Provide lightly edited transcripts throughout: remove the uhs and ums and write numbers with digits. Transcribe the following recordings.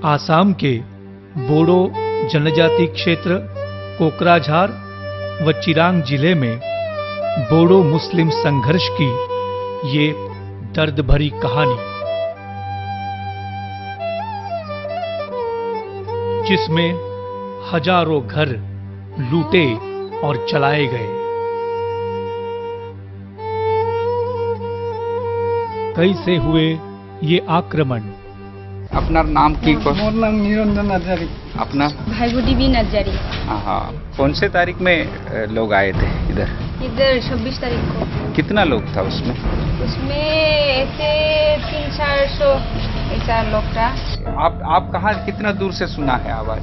आसाम के बोडो जनजाति क्षेत्र कोकराझार व चिरांग जिले में बोडो मुस्लिम संघर्ष की ये दर्द भरी कहानी, जिसमें हजारों घर लूटे और जलाए गए। कैसे हुए ये आक्रमण? अपना नाम की मोर नाम निरंजन आचार्य। अपना भाईगुडी भी नजरी। हाँ, कौन से तारीख में लोग आए थे इधर? 26 तारीख को। कितना लोग था उसमें? उसमें ऐसे 300-400 ऐसा लोग था। आप कहाँ कितना दूर से सुना है आवाज?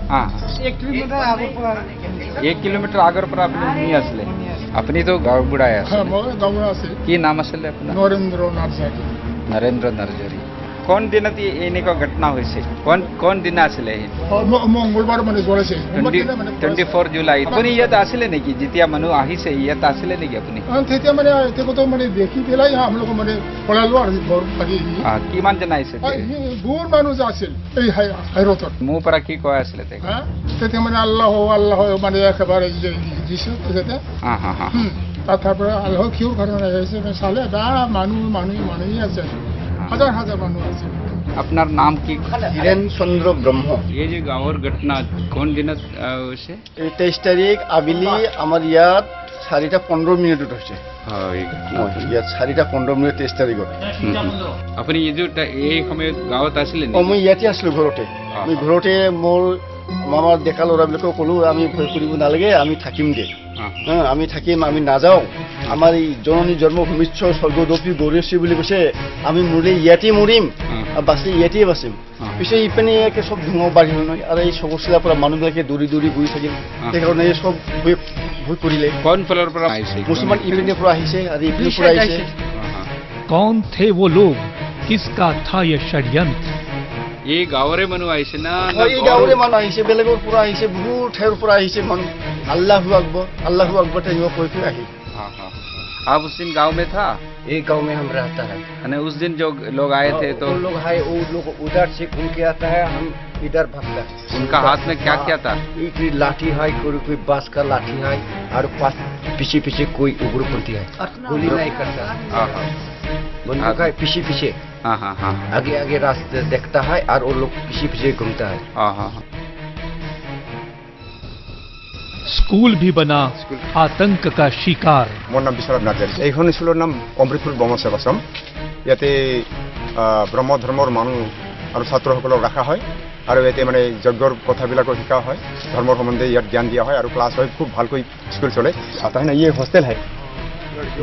हाँ, 1 किलोमीटर आगे पर 1 किलोमीटर आगर पर आपने असले अपनी तो गाँव बुढ़ाया की नाम असले अपना नरेंद्र नरजरी। कौन दिन एनेको घटना हुई कौन दिन आसले मंगलबार माने जोड़े से 24 जुलाई अपनी इयत आसले नहीं की जितिया मनु आही से इयत आसले नहीं की अपनी थेतिया माने तेको तो माने देखी दिला हम लोग माने पळालो और घर पागी हां की मान जना आइसे गुण मानुस आसेल এই হাইরোত मुंह पर की को आसले थे हां तेते माने আল্লাহ माने একেবারে যিশু তেতে हां हां हां তারপর আল্লাহ কিউ করে এসে সালে দা মানুই আছে हजार মানুষ আছে। अपना नाम की? धीरेन चंद्र ब्रह्म। ये जो गाँवर घटना कौन दिन से? 23 तारीख आबिली आमार याद 4:15 मिनिट হৈছে। ইয়াত 4:15 মিনিট 23 তাৰিখত। আপুনি এই সময়ত গাঁৱত আছিলে নেকি? মই ইয়াতে আছিলো ঘৰতে। আমি ঘৰতে মোৰ মামাৰ ডেকা ল'ৰাবিলাকক ক'লো আমি ভয় কৰিব নালাগে, আমি থাকিম দে। আমি থাকিম, আমি নাযাওঁ। আমাৰ এই জননী জন্মভূমি স্বৰ্গদপী গৌৰীশ্ৰী বুলি কৈছে, আমি মৰিলে ইয়াতে মৰিম, বাচি ইয়াতে বাচিম। পিছে ইপিনে একে চব ধোঁৱা বাঢ়িল নহয়, আৰু এই চবৰচিলাৰ পৰা মানুহবিলাকে দৌৰি গৈ থাকিল। সেইকাৰণে এই চব ভয় কৰিলে। কোন ফালৰ পৰা আহিছে? মুছলমান ইপিনে পৰা আহিছে আৰু ইপিনে পৰা আহিছে। कौन थे वो लोग? किसका था ये षड्यंत्र? ये गाँवरे মানুহ আহিছে না? এই গাঁৱৰে মানুহ আহিছে, বেলেগৰ পৰা আহিছে, বহুত ঠাইৰ পৰা আহিছে মানুহ। আল্লাহু আকবৰ টেঙিব কৈ আহি। आप उस दिन गांव में था? एक गांव में हम रहता है। यानी उस दिन जो लोग आए थे तो वो लोग आए, वो लोग उधर से घूम के आता है, हम इधर भागता है। उनका हाथ में क्या क्या था? एक लाठी है, कोई बांस का लाठी है, और पीछे कोई उग्रपंथी है, गोली नहीं करता। बंदूक है पीछे। हाँ। आगे रास्ते देखता है और वो लोग पीछे घूमता है। हाँ। स्कूल भी बना आतंक का शिकार। मोर नाम विश्वनाथ नार्जारी। এইখন স্কুলৰ নাম অমৃতপুৰ ব্ৰহ্ম সেৱাশ্ৰম। ইয়াতে ব্ৰহ্ম ধৰ্মৰ মানুহ আৰু ছাত্ৰসকলক ৰখা হয়, আৰু ইয়াতে মানে যজ্ঞৰ কথাবিলাকো শিকা হয়, ধৰ্মৰ সম্বন্ধে ইয়াত জ্ঞান দিয়া হয়, আৰু ক্লাছ হয়, খুব ভালকৈ স্কুল চলে। आता है ना, ये हॉस्टल है,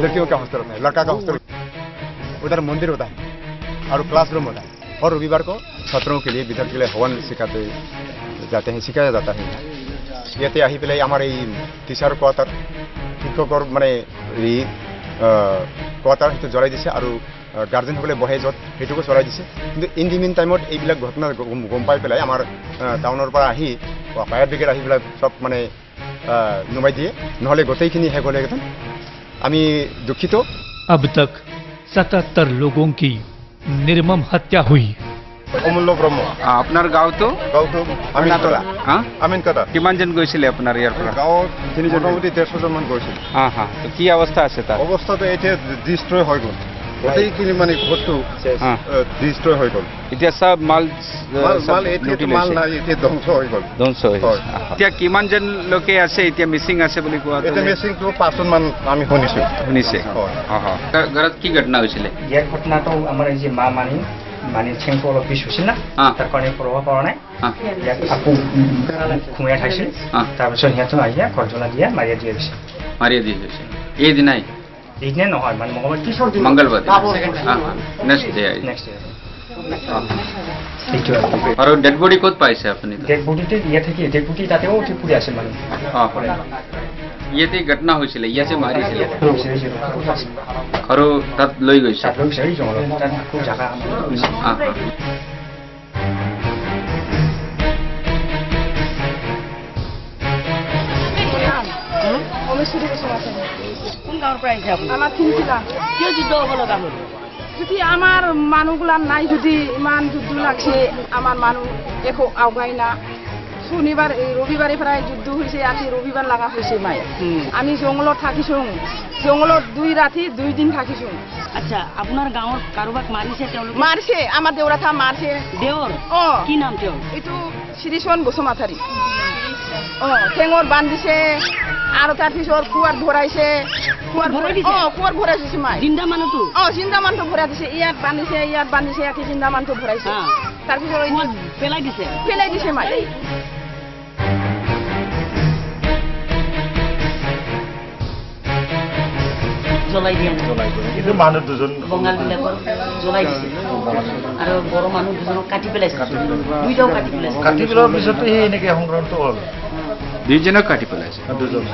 लड़कियों का हॉस्टल होता है, लड़का का हॉस्टल, उधर मंदिर होता है और क्लासरूम होता है। और रविवार को छात्रों के लिए विद्यार्थियों के लिए हवन सिखाया जाता है। ইয়াতে আহি পেলাই আমাৰ এই টিচাৰ কোৱাৰ্টাৰ, শিক্ষকৰ মানে এই কোৱাৰ্টাৰ সেইটো জ্বলাই দিছে, আৰু গাৰ্জেনসকলে বহে য'ত সেইটোকো জ্বলাই দিছে। কিন্তু ইন দি মিন টাইমত এইবিলাক ঘটনা গম পাই পেলাই আমাৰ টাউনৰ পৰা আহি ফায়াৰ ব্ৰিগেড আহি পেলাই চব মানে নুমাই দিয়ে, নহ'লে গোটেইখিনি শেষ হ'লেহেঁতেন। আমি দুঃখিত। अब तक 77 लोगों की निर्मम हत्या हुई। অমূল্য ব্ৰহ্ম। আপনাৰ গাঁও তো? গাঁৱটো আমিনতলা। আমিনতলা। কিমান জন গৈছিলে আপোনাৰ ইয়াৰ পৰা? গাঁৱত 3 মোটামুটি 150 মান গৈছিল। হ্যাঁ। তো কি অৱস্থা আছে তাৰ? অৱস্থাটো এতিয়া ডিষ্ট্ৰয় হৈ গ'ল, গোটেইখিনি মানে ঘৰটো ডিষ্ট্ৰয় হৈ গ'ল। এতিয়া সব মাল নাই, এতিয়া ধ্বংস হৈ গ'ল। এতিয়া কিমান জন লোকে আছে এতিয়া মিচিং আছে বুলি কোৱা? এতিয়া মিচিংটো 5 জন মান আমি শুনিছে। ঘৰত কি ঘটনা হৈছিলে? ইয়াৰ ঘটনাটো আমাৰ এই যে মানে চেংটো অলপ পিছ হৈছিল না, তাৰ কাৰণে পঢ়িব পৰা নাই। ইয়াক আকৌ খুমাই খাইছিল, তাৰপিছত সিহঁতে আহিয়া ঘৰ জ্বলা দিয়া মাৰিয়া দিয়া গৈছে। এই দিনাই? এইদিনে নহয়, মানে মংগলবাৰ নেক্সট ডে। আৰু ডেড বডি ক'ত পাইছে আপুনি? ডেড বডিতে ডেড বডি তাতেও পুৰি আছিল মানে। ইয়াতে ঘটনা হৈছিলে, ইয়াতে মাৰিছিলে আৰু তাত লৈ গৈছে। কোন গাঁৱৰ পৰা আহিছে আপুনি? আমাৰ তিনিচুকীয়া। কিয় যুদ্ধ হ'ব লগা হ'ল? যদি আমার মানুহগুলার নাই যদি ইমান যুদ্ধ লাগছে আমার মানুহ একো আওগাই না শনিবার রবিবারে প্রায় যুদ্ধ হয়েছে আজি রবিবার লাগা হয়েছে মাই আমি জঙ্গলত থাকিছোঁ জঙ্গলত 2 ৰাতি 2 দিন থাকিছোঁ আচ্ছা আপনাৰ গাঁৱৰ কাৰোবাক মাৰিছে তেওঁলোকে মাৰছে আমাৰ দেউৰাথা মাৰছে দেওৰ কি নাম তেওঁ এইটো শ্ৰীচন বসুমাথাৰি ঠেঙৰ বান্ধিছে আৰু তাৰপিছত কুৱাৰ ভৰাইছে কুৱাৰ ভৰাইছে মাই জিন্দা মানুহটো জিন্দা মানুহটো ভৰাই দিছে ইয়াত বান্ধিছে ইয়াতে জিন্দা মানুহটো ভৰাইছে তাৰপিছত পেলাই দিছে মাই জ্বলাই দিয়ে কিন্তু মানুহ দুজন বঙালীবিলাকৰ জ্বলাই দিছে আৰু বড়ো মানুহ দুজনক কাটি পেলাইছে দুইটাও কাটি পেলাইছে কাটি পেলোৱাৰ পিছতে সেই এনেকৈ সংক্ৰান্ত হ'ল দুইজনক কাটি পেলাইছে দুজন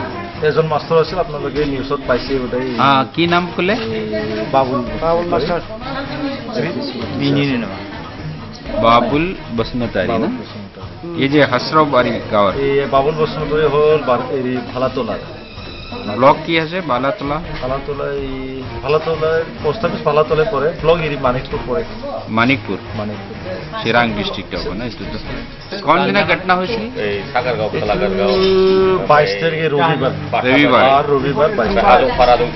এজন মাষ্টৰ আছিল আপোনালোকে নিউজত পাইছে বোধহয় কি নাম ক'লে বাবুল মাষ্টৰ বাবুল বসুমতাৰী না এই যে হাসৰাবাড়ি গাঁৱৰ এই বাবুল বসুমতাৰী হ'ল ভালাতলা ব্লক কি আছে ভালাতলা ভালাতলা পোস্ট অফিস ভালাতলে পড়ে ব্লক এরি মানিকপুর পড়ে মানিকপুর চিরাং ডিস্ট্রিক্ট হবে না এটা তো কোন দিনে ঘটনা হয়েছিল এই সাগরগাঁও 22 তারিখে রবিবার আর রবিবার 22 ফারাদুম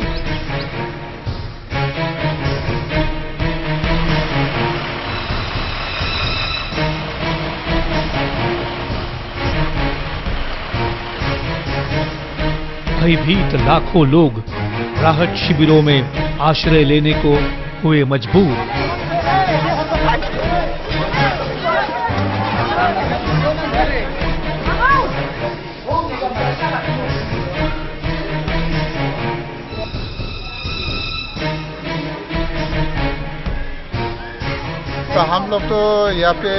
भयभीत लाखों लोग राहत शिविरों में आश्रय लेने को हुए मजबूर। तो हम लोग तो यहाँ पे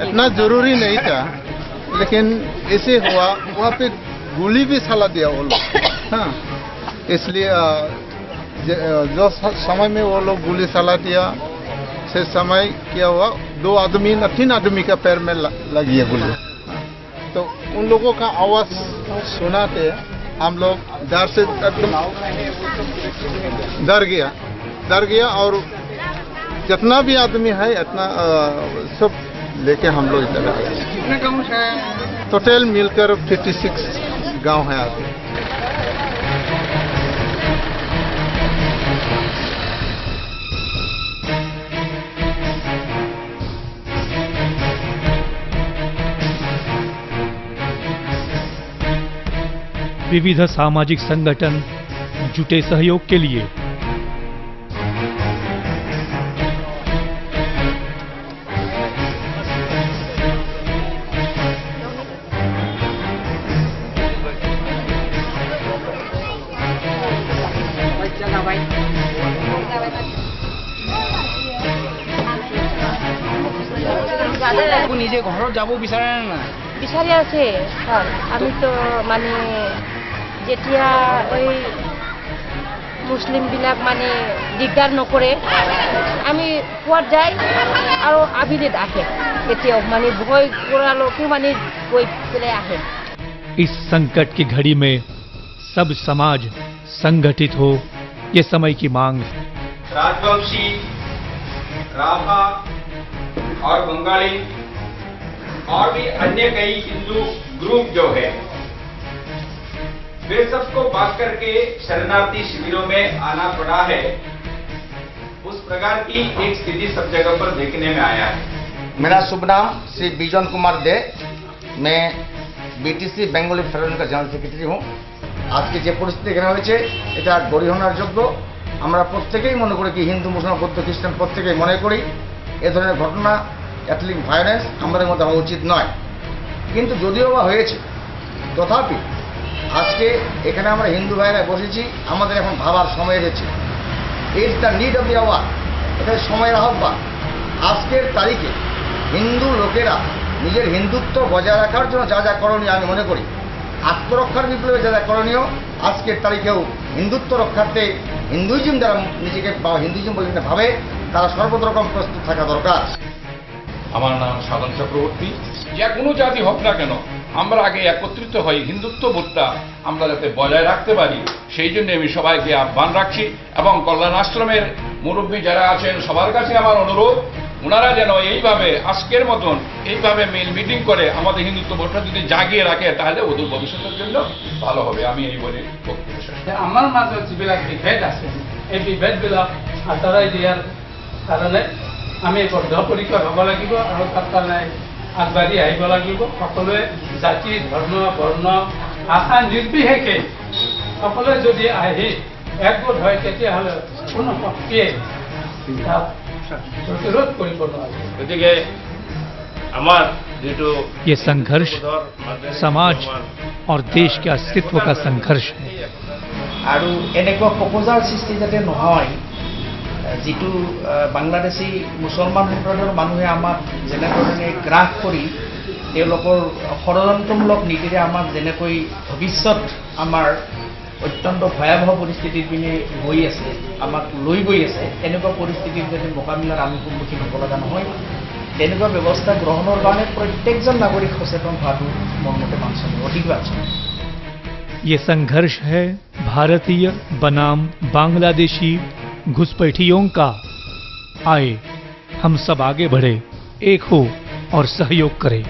इतना जरूरी नहीं था, लेकिन ऐसे हुआ वहाँ पे गोली भी चला दिया वो लोग। हाँ, इसलिए जो समय में वो लोग गोली चला दिया, से समय क्या हुआ 3 आदमी का पैर में लगी है गोली। तो उन लोगों का आवाज सुनाते हम लोग डर से एकदम डर गया और जितना भी आदमी है इतना सब लेके हम लोग इधर आए। कितने गाँव है? टोटल मिलकर 56 गांव है आगे। विविध सामाजिक संगठन जुटे सहयोग के लिए। নিজে ঘৰত যাব বিচাৰে না বিচাৰি আছে স্যাৰ আমি তো মানে যেতিয়া ওই মুসলিম বিলাক মানে দিগদাৰ নকৰে আমি কোয়াত যাই আৰু আবিদত আহে এতিয়াও মানে ভয় কৰালৈকে মানে গৈ পেলাই আহে। इस संकट की घड़ी में सब समाज संगठित हो, ये समय की मांग है। राजवंशी, राभा और बंगाली और भी अन्य कई हिंदू ग्रुप जो है वे सबको बात करके शरणार्थी शिविरों में आना पड़ा है। उस प्रकार की एक स्थिति सब जगह पर देखने में आया है। मेरा शुभ नाम श्री बिजन कुमार दे, मैं बीटीसी बेंगली फेडरेशन का जनरल सेक्रेटरी हूँ। आज के जो परिस्थिति এখানে হয়েছে এটা গরিহনার যোগ্য। আমরা প্রত্যেকেই মনে করি কি হিন্দু মুসলমান বৌদ্ধ খ্রিস্টান প্রত্যেকেই মনে করি এ ধরনের ঘটনা ক্যাথলিক ভায়োলেন্স আমাদের মধ্যে হওয়া উচিত নয়, কিন্তু যদিও বা হয়েছে তথাপি আজকে এখানে আমরা হিন্দু ভাইরা বসেছি, আমাদের এখন ভাবার সময় এসেছে। It's the need of the hour, এটা সময়ের আহ্বান। আজকের তারিখে হিন্দু লোকেরা নিজের হিন্দুত্ব বজায় রাখার জন্য যা যা করণীয় আমি মনে করি আত্মরক্ষার বিপ্লবে যা যা করণীয় আজকের তারিখেও হিন্দুত্ব রক্ষার্থে হিন্দুইজম যারা নিজেকে বা হিন্দুইজম বলে ভাবে তারা সর্বরকম প্রস্তুত থাকা দরকার। আমার নাম সাধন চক্রবর্তী। যে কোনো জাতি হোক না কেন আমরা আগে একত্রিত হই হিন্দুত্ব বোধটা আমরা যাতে বজায় রাখতে পারি সেই জন্য আমি সবাইকে আহ্বান রাখছি এবং কল্যাণ আশ্রমের মুরব্বী যারা আছেন সবার কাছে আমার অনুরোধ, ওনারা যেন এইভাবে আজকের মতন এইভাবে মিটিং করে আমাদের হিন্দুত্ব বোধটা যদি জাগিয়ে রাখে তাহলে অদূর ভবিষ্যতের জন্য ভালো হবে। আমি এই বলে বক্তব্য শেষ করি। আমাৰ মাজত যিবিলাক বিভেদ আছে এই বিভেদবিলাক আঁতৰাই দিয়াৰ কাৰণে আমি বদ্ধপৰিকৰ হ'ব লাগিব আৰু তাৰ কাৰণে আগবাঢ়ি আহিব লাগিব। সকলোৱে জাতি ধৰ্ম বৰ্ণ আশা নিৰ্বিশেষে সকলোৱে যদি আহি একগোট হয় তেতিয়াহ'লে কোনো শক্তিয়ে তাক প্ৰতিৰোধ কৰিব নোৱাৰে। গতিকে আমাৰ যিটো ये संघर्ष समाज और देश के अस्तित्व का संघर्ष है। আৰু এনেকুৱা পকজাৰ সৃষ্টি যাতে নহয়, যিটো বাংলাদেশী মুছলমান সম্প্ৰদায়ৰ মানুহে আমাক যেনেধৰণে গ্ৰাস কৰি তেওঁলোকৰ ষড়যন্ত্ৰমূলক নীতিৰে আমাক যেনেকৈ ভৱিষ্যত আমাৰ অত্যন্ত ভয়াৱহ পৰিস্থিতিৰ পিনে গৈ আছে, আমাক লৈ গৈ আছে, এনেকুৱা পৰিস্থিতিৰ যাতে মোকাবিলাৰ আমি সন্মুখীন হ'ব লগা নহয়, তেনেকুৱা ব্যৱস্থা গ্ৰহণৰ কাৰণে প্ৰত্যেকজন নাগৰিক সচেতন হোৱাটো মোৰ মতে বাঞ্ছনীয়, অধিক বাঞ্ছনীয়। ये संघर्ष है भारतीय बनाम बांग्लादेशी घुसपैठियों का। आए हम सब आगे बढ़े, एक हो और सहयोग करें।